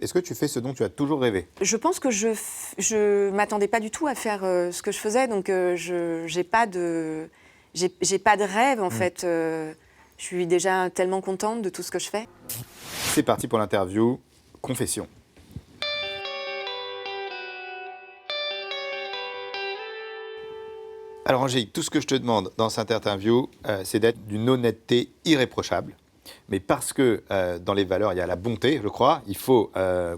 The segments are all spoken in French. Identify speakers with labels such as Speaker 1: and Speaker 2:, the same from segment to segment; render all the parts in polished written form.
Speaker 1: Est-ce que tu fais ce dont tu as toujours rêvé?
Speaker 2: Je pense que je m'attendais pas du tout à faire ce que je faisais, donc je j'ai pas de rêve en fait. Je suis déjà tellement contente de tout ce que je fais.
Speaker 1: C'est parti pour l'interview. Confession. Alors Angélique, tout ce que je te demande dans cette interview, c'est d'être d'une honnêteté irréprochable. Mais parce que dans les valeurs, il y a la bonté, je crois, il faut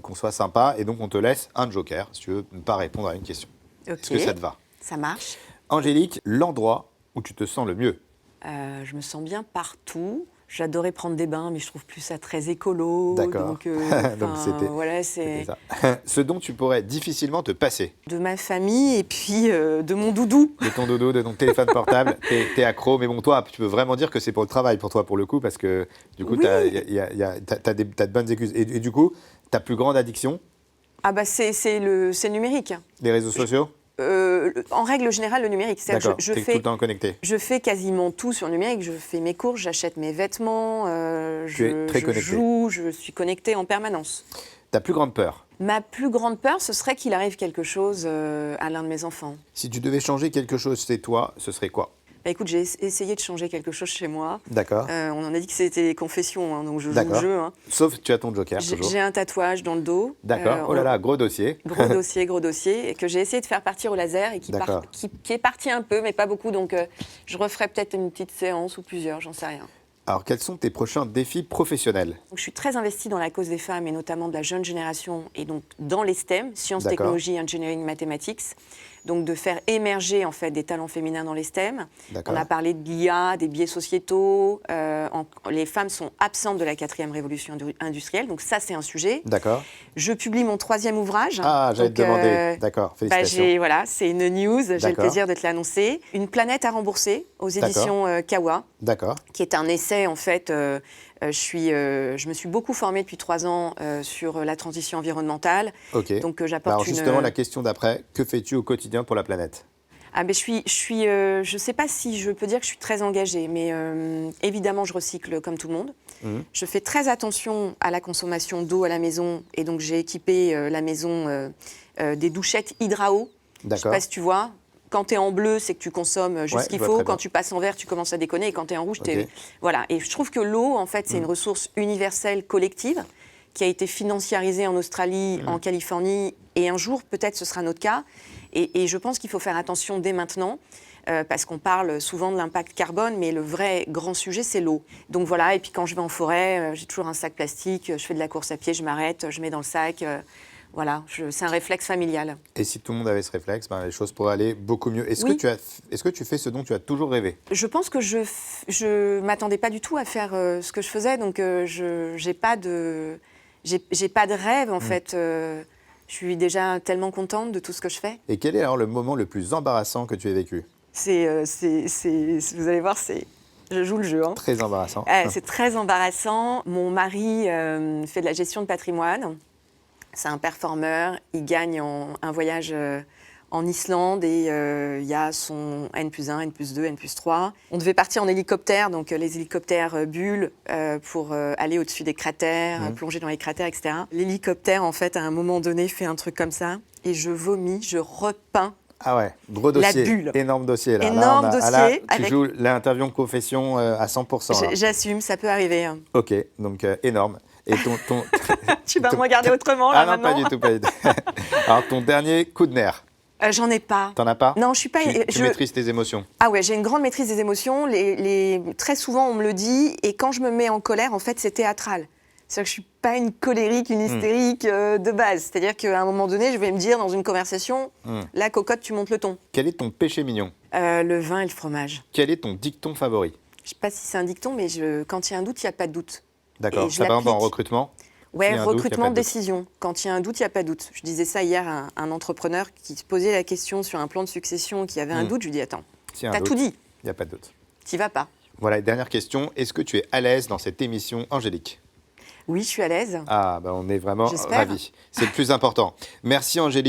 Speaker 1: qu'on soit sympa et donc on te laisse un joker si tu veux ne pas répondre à une question.
Speaker 2: Ok.
Speaker 1: Est-ce que ça te va?
Speaker 2: Ça marche.
Speaker 1: Angélique, l'endroit où tu te sens le mieux?
Speaker 2: Je me sens bien partout. J'adorais prendre des bains, mais je trouve plus ça très écolo.
Speaker 1: D'accord.
Speaker 2: Donc,
Speaker 1: Donc
Speaker 2: voilà,
Speaker 1: c'était
Speaker 2: c'est
Speaker 1: ça. Ce dont tu pourrais difficilement te passer?
Speaker 2: de ma famille et puis de mon doudou.
Speaker 1: De ton dodo, de ton téléphone portable, t'es accro. Mais bon, toi, tu peux vraiment dire que c'est pour le travail, pour toi, pour le coup, parce que du coup,
Speaker 2: Oui.
Speaker 1: t'as de bonnes excuses. Et du coup, ta plus grande addiction,
Speaker 2: Ah bah c'est le numérique.
Speaker 1: les réseaux sociaux?
Speaker 2: En règle générale, le numérique.
Speaker 1: D'accord, t'es tout le temps connecté.
Speaker 2: Je fais quasiment tout sur le numérique. Je fais mes courses, j'achète mes vêtements,
Speaker 1: Tu es très
Speaker 2: je
Speaker 1: connecté.
Speaker 2: joue, je suis connectée en permanence.
Speaker 1: Ta plus grande peur?
Speaker 2: Ma plus grande peur, ce serait qu'il arrive quelque chose à l'un de mes enfants.
Speaker 1: Si tu devais changer quelque chose chez toi, ce serait quoi?
Speaker 2: Bah, écoute, j'ai essayé de changer quelque chose chez moi.
Speaker 1: D'accord.
Speaker 2: On en a dit que c'était des confessions, hein, donc je joue le
Speaker 1: D'accord.
Speaker 2: jeu. Hein.
Speaker 1: Sauf tu as ton joker, toujours.
Speaker 2: J'ai un tatouage dans le dos.
Speaker 1: D'accord. Oh là là, gros dossier.
Speaker 2: Gros dossier, et que j'ai essayé de faire partir au laser et qui est parti un peu, mais pas beaucoup. Donc je referai peut-être une petite séance ou plusieurs, j'en sais rien.
Speaker 1: Alors, quels sont tes prochains défis professionnels?
Speaker 2: Donc, je suis très investie dans la cause des femmes et notamment de la jeune génération et donc dans les STEM, sciences,
Speaker 1: D'accord.
Speaker 2: technologies, engineering, mathematics. Donc de faire émerger en fait des talents féminins dans les STEM.
Speaker 1: D'accord.
Speaker 2: On a parlé de l'IA, des biais sociétaux. Les femmes sont absentes de la 4e révolution industrielle, donc ça c'est un sujet.
Speaker 1: D'accord.
Speaker 2: Je publie mon 3e ouvrage.
Speaker 1: Ah, j'allais
Speaker 2: Donc,
Speaker 1: te demander. D'accord, félicitations.
Speaker 2: Voilà, c'est une news, j'ai le
Speaker 1: D'accord.
Speaker 2: plaisir de te l'annoncer. Une planète à rembourser aux éditions Kawa,
Speaker 1: D'accord.
Speaker 2: qui est un essai en fait. Je me suis beaucoup formée depuis 3 ans sur la transition environnementale.
Speaker 1: Ok.
Speaker 2: Donc
Speaker 1: Alors
Speaker 2: j'apporte
Speaker 1: justement, la question d'après, que fais-tu au quotidien pour la planète?
Speaker 2: Ah ben je sais pas si je peux dire que je suis très engagée, mais évidemment je recycle comme tout le monde. Je fais très attention à la consommation d'eau à la maison et donc j'ai équipé la maison des douchettes Hydrao. Je sais
Speaker 1: D'accord.
Speaker 2: pas si tu vois. Quand tu es en bleu, c'est que tu consommes juste
Speaker 1: Ouais,
Speaker 2: ce qu'il
Speaker 1: je vois
Speaker 2: faut.
Speaker 1: très bien.
Speaker 2: Quand tu passes en vert, tu commences à déconner. Et quand tu es en rouge,
Speaker 1: Ok.
Speaker 2: Voilà. Et je trouve que l'eau, en fait, c'est une ressource universelle, collective, qui a été financiarisée en Australie, en Californie. Et un jour, peut-être, ce sera notre cas. Et je pense qu'il faut faire attention dès maintenant. Parce qu'on parle souvent de l'impact carbone, mais le vrai grand sujet, c'est l'eau. Donc voilà, et puis quand je vais en forêt, j'ai toujours un sac plastique, je fais de la course à pied, je m'arrête, je mets dans le sac. Voilà, c'est un réflexe familial.
Speaker 1: Et si tout le monde avait ce réflexe, ben, les choses pourraient aller beaucoup mieux. Est-ce
Speaker 2: Oui.
Speaker 1: que tu fais ce dont tu as toujours rêvé?
Speaker 2: Je pense que je m'attendais pas du tout à faire ce que je faisais, donc j'ai pas de rêve en fait. Je suis déjà tellement contente de tout ce que je fais.
Speaker 1: Et quel est alors le moment le plus embarrassant que tu aies vécu?
Speaker 2: Vous allez voir, je joue le jeu. Hein.
Speaker 1: Très embarrassant.
Speaker 2: C'est très embarrassant. Mon mari fait de la gestion de patrimoine. C'est un performeur. Il gagne un voyage en Islande et il y a son N+1, N+2, N+3. On devait partir en hélicoptère, donc les hélicoptères Bull, pour aller au-dessus des cratères, plonger dans les cratères, etc. L'hélicoptère, en fait, à un moment donné, fait un truc comme ça et je vomis, je repeins.
Speaker 1: Ah ouais, gros dossier.
Speaker 2: La bulle.
Speaker 1: Énorme dossier là.
Speaker 2: Énorme dossier.
Speaker 1: Tu joues l'interview en confession à 100%. Là.
Speaker 2: J'assume, ça peut arriver. Hein.
Speaker 1: Ok, donc énorme. Et
Speaker 2: Tu vas me regarder autrement là
Speaker 1: ah non,
Speaker 2: maintenant.
Speaker 1: pas du tout. Alors ton dernier coup de nerf,
Speaker 2: J'en ai pas.
Speaker 1: t'en as pas?
Speaker 2: Non, je suis pas.
Speaker 1: Tu maîtrises tes émotions?
Speaker 2: Ah ouais, j'ai une grande maîtrise des émotions. Très souvent, on me le dit. Et quand je me mets en colère, en fait, c'est théâtral. C'est-à-dire que je suis pas une colérique, une hystérique de base. C'est-à-dire qu'à un moment donné, je vais me dire dans une conversation, la cocotte, tu montes le ton.
Speaker 1: Quel est ton péché mignon?
Speaker 2: Le vin et le fromage.
Speaker 1: Quel est ton dicton favori?
Speaker 2: Je sais pas si c'est un dicton, mais quand il y a un doute, il n'y a pas de doute.
Speaker 1: D'accord,
Speaker 2: Et je
Speaker 1: ça par exemple en
Speaker 2: l'applique.
Speaker 1: recrutement?
Speaker 2: Ouais,
Speaker 1: S'il y a un doute, il y a
Speaker 2: recrutement,
Speaker 1: pas de doute.
Speaker 2: décision. Quand il y a un doute, il n'y a pas de doute. Je disais ça hier à un entrepreneur qui se posait la question sur un plan de succession, qui avait un doute. Je lui dis, attends,
Speaker 1: S'il y a un
Speaker 2: t'as
Speaker 1: doute,
Speaker 2: tout dit,
Speaker 1: il n'y a pas de doute.
Speaker 2: t'y vas pas.
Speaker 1: Voilà, et dernière question. Est-ce que tu es à l'aise dans cette émission, Angélique?
Speaker 2: Oui, je suis à l'aise.
Speaker 1: Ah, bah on est vraiment
Speaker 2: J'espère.
Speaker 1: ravis. C'est le plus important. Merci Angélique.